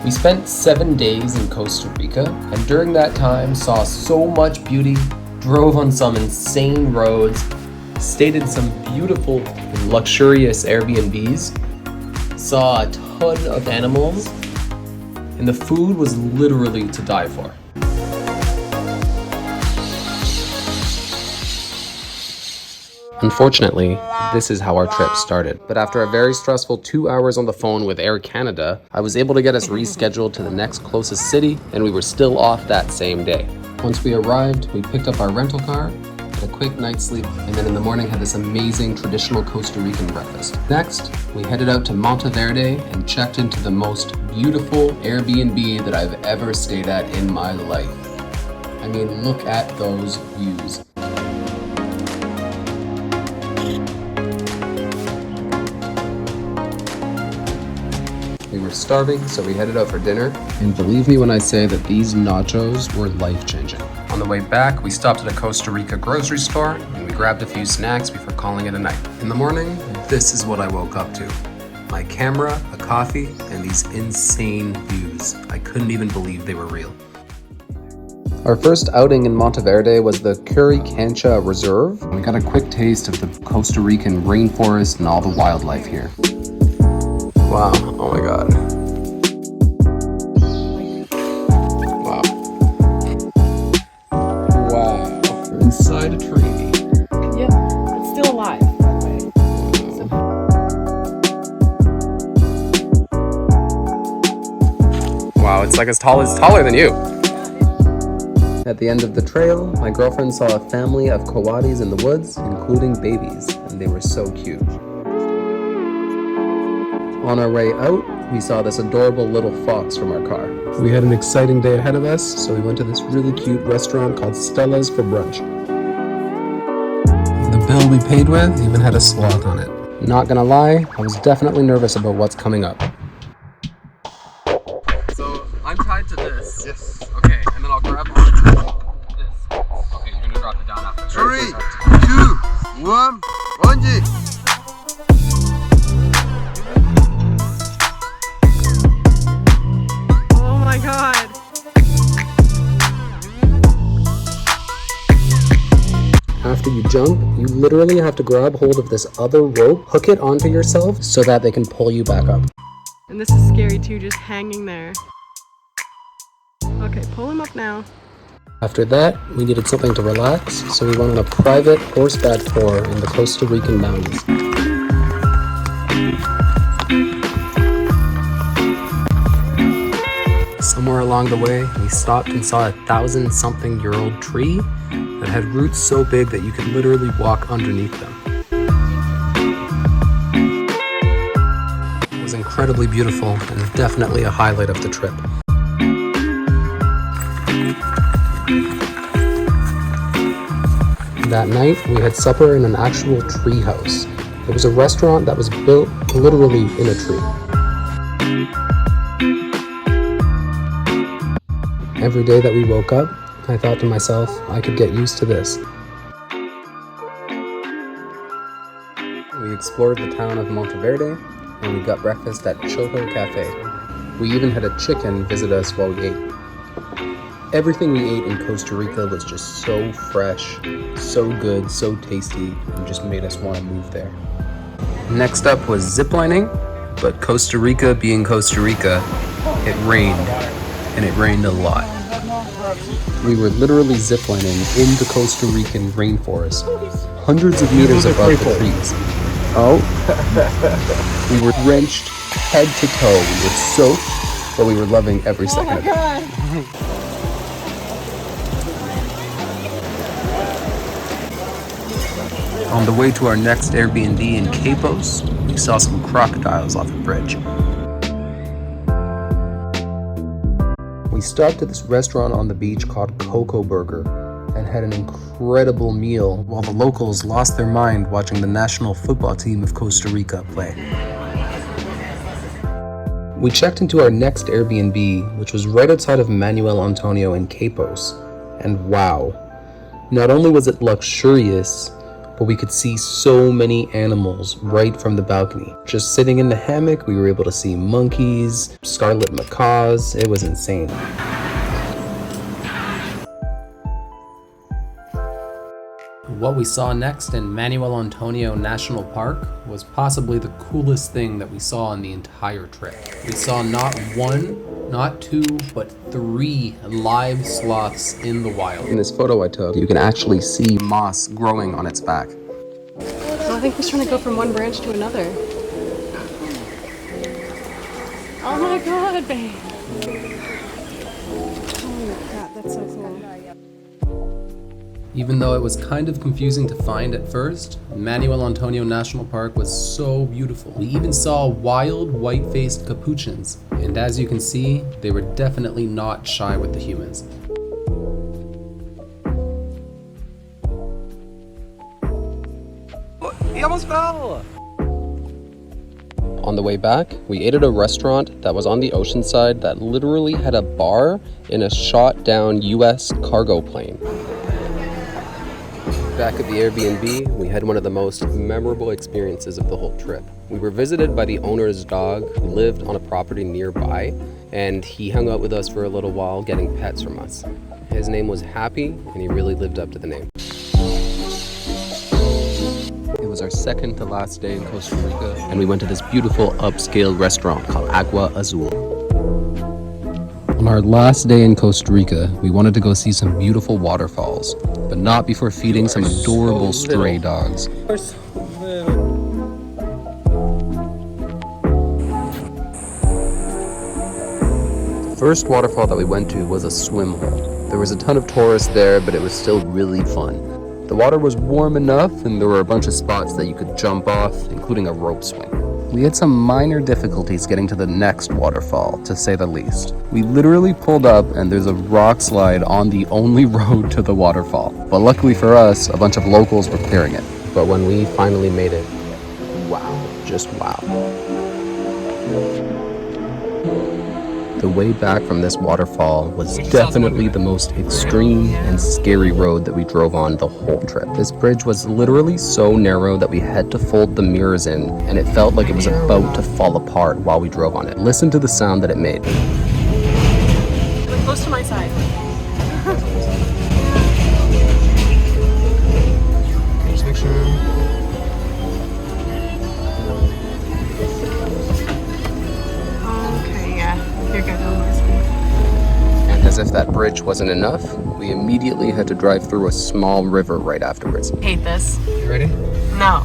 We spent 7 days in Costa Rica, and during that time saw so much beauty, drove on some insane roads, stayed in some beautiful and luxurious Airbnbs, saw a ton of animals, and the food was literally to die for. Unfortunately, this is how our trip started. But after a very stressful 2 hours on the phone with Air Canada, I was able to get us rescheduled to the next closest city, and we were still off that same day. Once we arrived, we picked up our rental car, had a quick night's sleep, and then in the morning had this amazing traditional Costa Rican breakfast. Next, we headed out to Monteverde and checked into the most beautiful Airbnb that I've ever stayed at in my life. I mean, look at those views. We were starving, so we headed out for dinner. And believe me when I say that these nachos were life-changing. On the way back, we stopped at a Costa Rica grocery store and we grabbed a few snacks before calling it a night. In the morning, this is what I woke up to. My camera, a coffee, and these insane views. I couldn't even believe they were real. Our first outing in Monteverde was the Curicancha Reserve. We got a quick taste of the Costa Rican rainforest and all the wildlife here. Wow, oh my god. Wow. Wow. We're inside a tree. Yep, it's still alive, by the way. Wow, it's like it's taller than you. At the end of the trail, my girlfriend saw a family of coatis in the woods, including babies, and they were so cute. On our way out, we saw this adorable little fox from our car. We had an exciting day ahead of us, so we went to this really cute restaurant called Stella's for brunch. The bill we paid with even had a sloth on it. Not gonna lie, I was definitely nervous about what's coming up. So, I'm tied to this. Yes. Okay, and then I'll grab onto this. Okay, you're gonna drop it down after. 3, 2, 1, bungee! Oh my god. After you jump, you literally have to grab hold of this other rope, hook it onto yourself so that they can pull you back up. And this is scary too, just hanging there. Okay, pull him up now. After that, we needed something to relax, so we went on a private horseback tour in the Costa Rican mountains. Somewhere along the way, we stopped and saw a 1,000-something-year-old tree that had roots so big that you could literally walk underneath them. It was incredibly beautiful and definitely a highlight of the trip. That night, we had supper in an actual tree house. It was a restaurant that was built literally in a tree. Every day that we woke up, I thought to myself, I could get used to this. We explored the town of Monteverde, and we got breakfast at Choco Cafe. We even had a chicken visit us while we ate. Everything we ate in Costa Rica was just so fresh, so good, so tasty, and just made us want to move there. Next up was ziplining, but Costa Rica being Costa Rica, it rained, and it rained a lot. We were literally ziplining in the Costa Rican rainforest, hundreds of meters above the trees. Oh, we were drenched head to toe. We were soaked, but we were loving every second of it. On the way to our next Airbnb in Capos, we saw some crocodiles off the bridge. We stopped at this restaurant on the beach called Coco Burger and had an incredible meal while the locals lost their mind watching the national football team of Costa Rica play. We checked into our next Airbnb, which was right outside of Manuel Antonio in Capos, and wow, not only was it luxurious, but we could see so many animals right from the balcony. Just sitting in the hammock, we were able to see monkeys, scarlet macaws. It was insane. What we saw next in Manuel Antonio National Park was possibly the coolest thing that we saw on the entire trip. We saw not one, not two, but 3 live sloths in the wild. In this photo I took, you can actually see moss growing on its back. I think he's trying to go from one branch to another. Oh my god, babe. Oh my god, that's so cool. Even though it was kind of confusing to find at first, Manuel Antonio National Park was so beautiful. We even saw wild white-faced capuchins, and as you can see, they were definitely not shy with the humans. He almost fell! On the way back, we ate at a restaurant that was on the ocean side that literally had a bar in a shot-down US cargo plane. Back at the Airbnb, we had one of the most memorable experiences of the whole trip. We were visited by the owner's dog who lived on a property nearby, and he hung out with us for a little while getting pets from us. His name was Happy, and he really lived up to the name. It was our second to last day in Costa Rica, and we went to this beautiful upscale restaurant called Agua Azul. On our last day in Costa Rica, we wanted to go see some beautiful waterfalls, but not before feeding some adorable stray dogs. The first waterfall that we went to was a swim hole. There was a ton of tourists there, but it was still really fun. The water was warm enough, and there were a bunch of spots that you could jump off, including a rope swing. We had some minor difficulties getting to the next waterfall, to say the least. We literally pulled up and there's a rock slide on the only road to the waterfall. But luckily for us, a bunch of locals were clearing it. But when we finally made it, wow, just wow. The way back from this waterfall was definitely the most extreme and scary road that we drove on the whole trip. This bridge was literally so narrow that we had to fold the mirrors in, and it felt like it was about to fall apart while we drove on it. Listen to the sound that it made. Like close to my side. Just make sure. Okay, yeah. You're good. And as if that bridge wasn't enough, we immediately had to drive through a small river right afterwards. Hate this. You ready? No.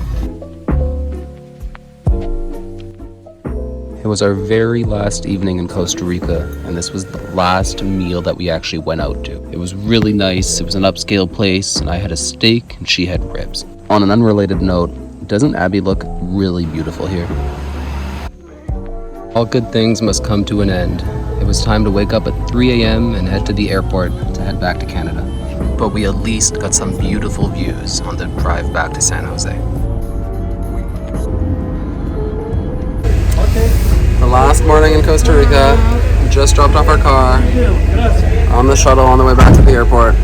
It was our very last evening in Costa Rica, and this was the last meal that we actually went out to. It was really nice. It was an upscale place, and I had a steak and she had ribs. On an unrelated note, doesn't Abby look really beautiful here? All good things must come to an end. It was time to wake up at 3 a.m. and head to the airport to head back to Canada. But we at least got some beautiful views on the drive back to San Jose. The last morning in Costa Rica, just dropped off our car on the shuttle on the way back to the airport.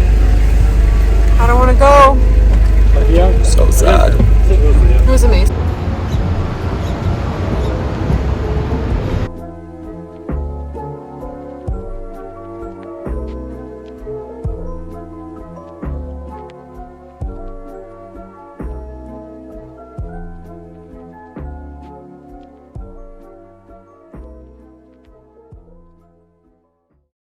I don't want to go. So sad. It was amazing.